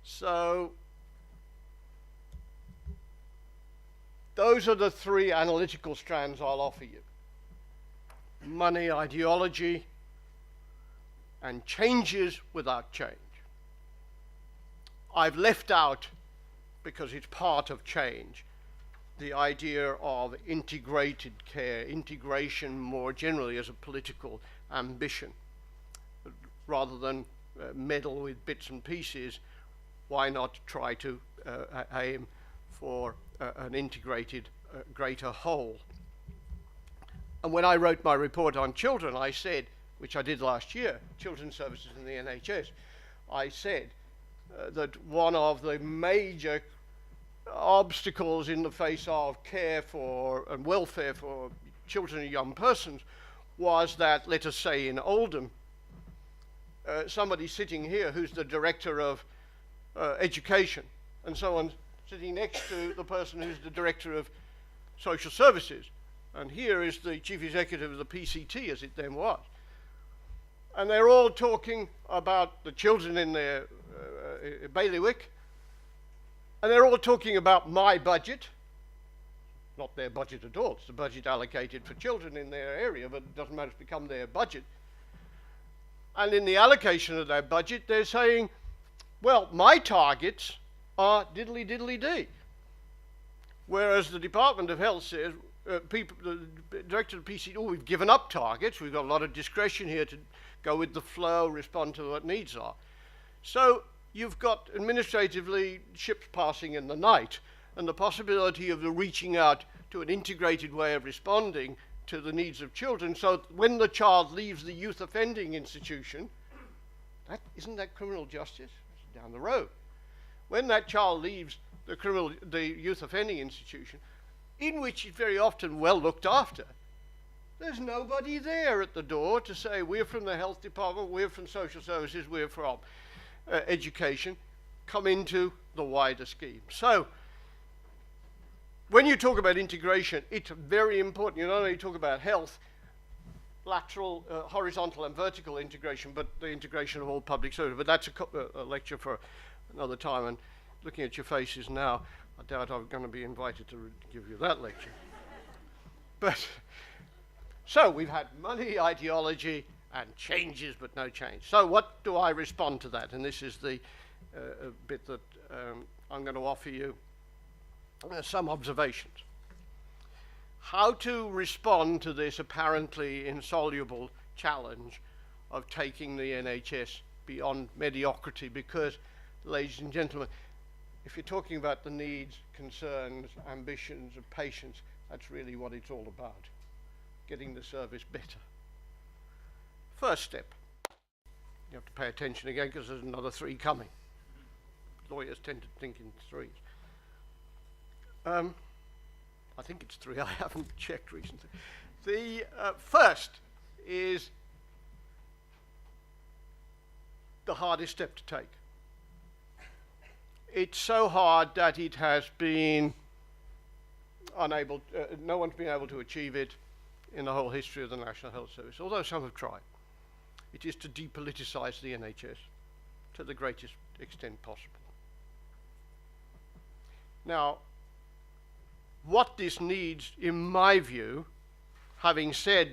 So those are the three analytical strands I'll offer you. Money, ideology, and changes without change. I've left out, because it's part of change, the idea of integrated care, integration more generally as a political ambition. Rather than meddle with bits and pieces, why not try to aim for an integrated, greater whole? And when I wrote my report on children, I said, which I did last year, children's services in the NHS, I said that one of the major obstacles in the face of care for and welfare for children and young persons was that, let us say in Oldham, somebody sitting here who's the director of education, and someone sitting next to the person who's the director of social services, and here is the chief executive of the PCT, as it then was. And they're all talking about the children in their bailiwick, and they're all talking about my budget, not their budget at all, it's the budget allocated for children in their area, but it doesn't matter, it's become their budget. And in the allocation of that budget, they're saying, well, my targets are diddly-diddly-dee. Whereas the Department of Health says, the director of the PCT, oh, we've given up targets, we've got a lot of discretion here to go with the flow, respond to what needs are. So you've got administratively ships passing in the night, and the possibility of the reaching out to an integrated way of responding to the needs of children, so when the child leaves the youth offending institution, isn't that criminal justice? It's down the road. When that child leaves the youth offending institution, in which it's very often well looked after, there's nobody there at the door to say, we're from the health department, we're from social services, we're from education, come into the wider scheme. So when you talk about integration, it's very important. You not only talk about health, lateral, horizontal and vertical integration, but the integration of all public services. But that's a lecture for another time. And looking at your faces now, I doubt I'm going to be invited to give you that lecture. But so we've had money, ideology, and changes, but no change. So what do I respond to that? And this is the bit that I'm going to offer you some observations. How to respond to this apparently insoluble challenge of taking the NHS beyond mediocrity, because, ladies and gentlemen, if you're talking about the needs, concerns, ambitions of patients, that's really what it's all about, getting the service better. First step, you have to pay attention again because there's another 3 coming. Lawyers tend to think in 3s. I think it's 3, I haven't checked recently. The first is the hardest step to take. It's so hard that it has been unable, no one's been able to achieve it in the whole history of the National Health Service, although some have tried. It is to depoliticise the NHS to the greatest extent possible. Now, what this needs, in my view, having said,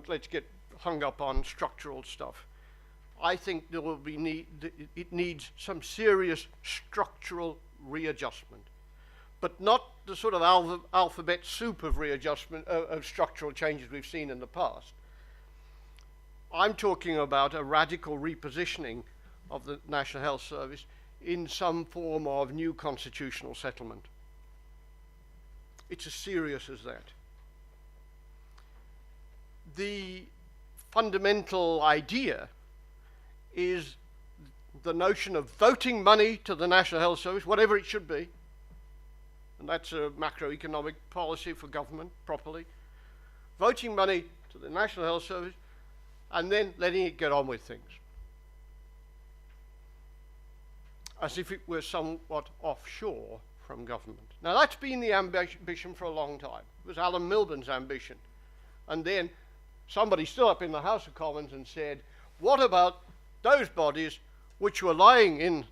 let's get hung up on structural stuff, I think there will be it needs some serious structural readjustment, but not the sort of alphabet soup of readjustment, of structural changes we've seen in the past. I'm talking about a radical repositioning of the National Health Service in some form of new constitutional settlement. It's as serious as that. The fundamental idea is the notion of voting money to the National Health Service, whatever it should be, and that's a macroeconomic policy for government properly, voting money to the National Health Service, and then letting it get on with things, as if it were somewhat offshore from government. Now that's been the ambition for a long time. It was Alan Milburn's ambition. And then somebody stood up in the House of Commons and said, what about those bodies which were lying in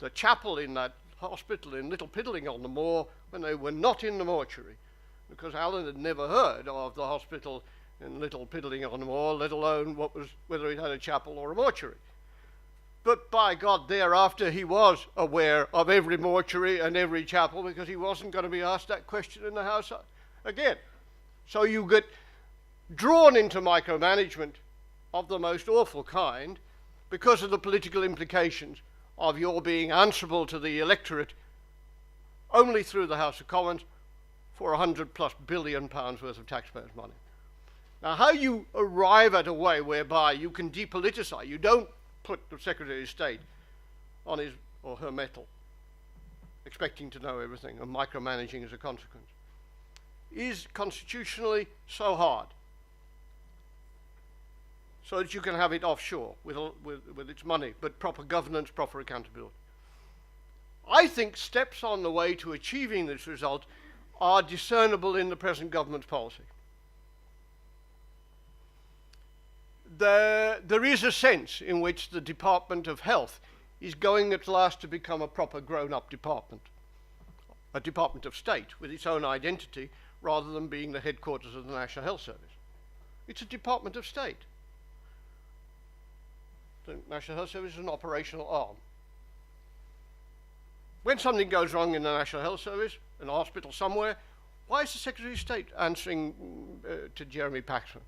the chapel in that hospital in Little Piddling-on-the-Moor when they were not in the mortuary, because Alan had never heard of the hospital in Little Piddling-on-the-Moor, let alone whether it had a chapel or a mortuary. But by God, thereafter he was aware of every mortuary and every chapel, because he wasn't going to be asked that question in the House again. So you get drawn into micromanagement of the most awful kind because of the political implications of your being answerable to the electorate only through the House of Commons for £100+ billion worth of taxpayers' money. Now, how you arrive at a way whereby you can depoliticise, you don't put the Secretary of State on his or her mettle, expecting to know everything and micromanaging as a consequence, is constitutionally so hard, so that you can have it offshore with its money, but proper governance, proper accountability. I think steps on the way to achieving this result are discernible in the present government's policy. There is a sense in which the Department of Health is going at last to become a proper grown-up department, a Department of State with its own identity, rather than being the headquarters of the National Health Service. It's a Department of State. The National Health Service is an operational arm. When something goes wrong in the National Health Service, in a hospital somewhere, why is the Secretary of State answering to Jeremy Paxman?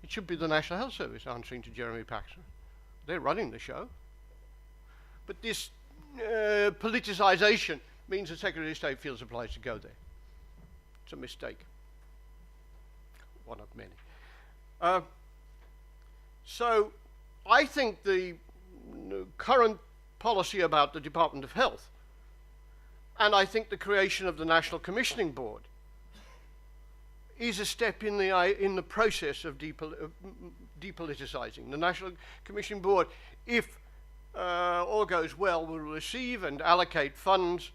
It should be the National Health Service answering to Jeremy Paxman. They're running the show. But this politicisation means the Secretary of State feels obliged to go there. It's a mistake. One of many. So I think the current policy about the Department of Health, and I think the creation of the National Commissioning Board, is a step in the process of depoliticising. The National Commissioning Board, if all goes well, will receive and allocate funds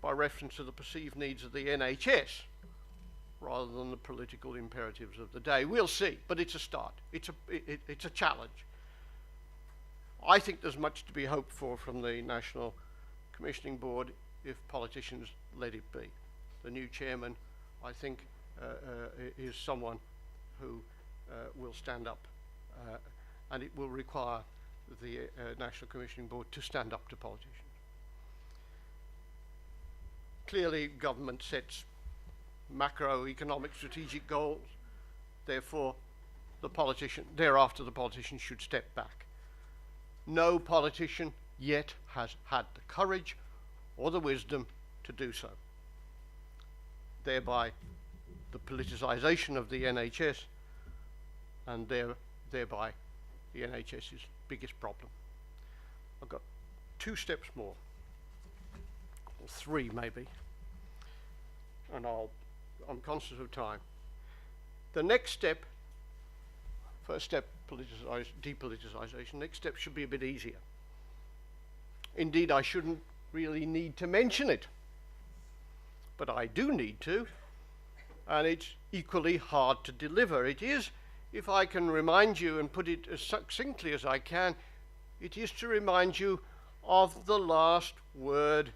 by reference to the perceived needs of the NHS, rather than the political imperatives of the day. We'll see, but it's a start. It's a challenge. I think there's much to be hoped for from the National Commissioning Board if politicians let it be. The new chairman, I think, is someone who will stand up, and it will require the National Commissioning Board to stand up to politicians. Clearly, government sets macroeconomic strategic goals, therefore thereafter the politician should step back. No politician yet has had the courage or the wisdom to do so. Thereby the politicisation of the NHS, and thereby the NHS's biggest problem. I've got 2 steps more, or 3 maybe, and I'm conscious of time. The next step, first step, depoliticisation, next step should be a bit easier. Indeed, I shouldn't really need to mention it, but I do need to, and it's equally hard to deliver. It is, if I can remind you and put it as succinctly as I can, it is to remind you of the last word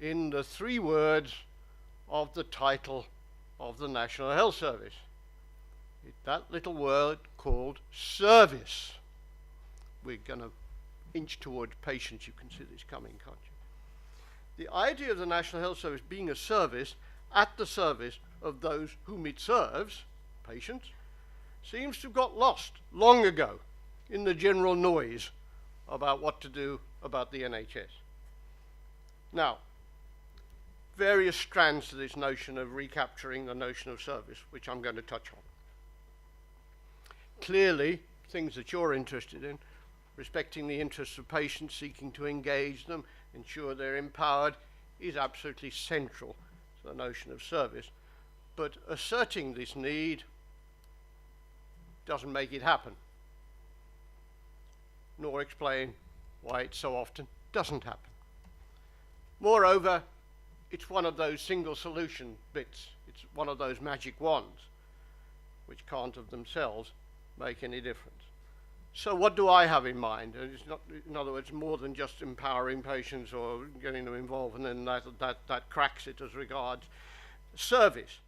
in the 3 words of the title of the National Health Service. That little word called service. We're going to inch towards patients. You can see this coming, can't you? The idea of the National Health Service being a service at the service of those whom it serves, patients, seems to have got lost long ago in the general noise about what to do about the NHS. Now, various strands to this notion of recapturing the notion of service, which I'm going to touch on. Clearly, things that you're interested in, respecting the interests of patients, seeking to engage them, ensure they're empowered, is absolutely central to the notion of service. But asserting this need doesn't make it happen, nor explain why it so often doesn't happen. Moreover, it's one of those single solution bits. It's one of those magic wands which can't of themselves make any difference. So what do I have in mind? And it's not, in other words, more than just empowering patients or getting them involved, and then that cracks it as regards service.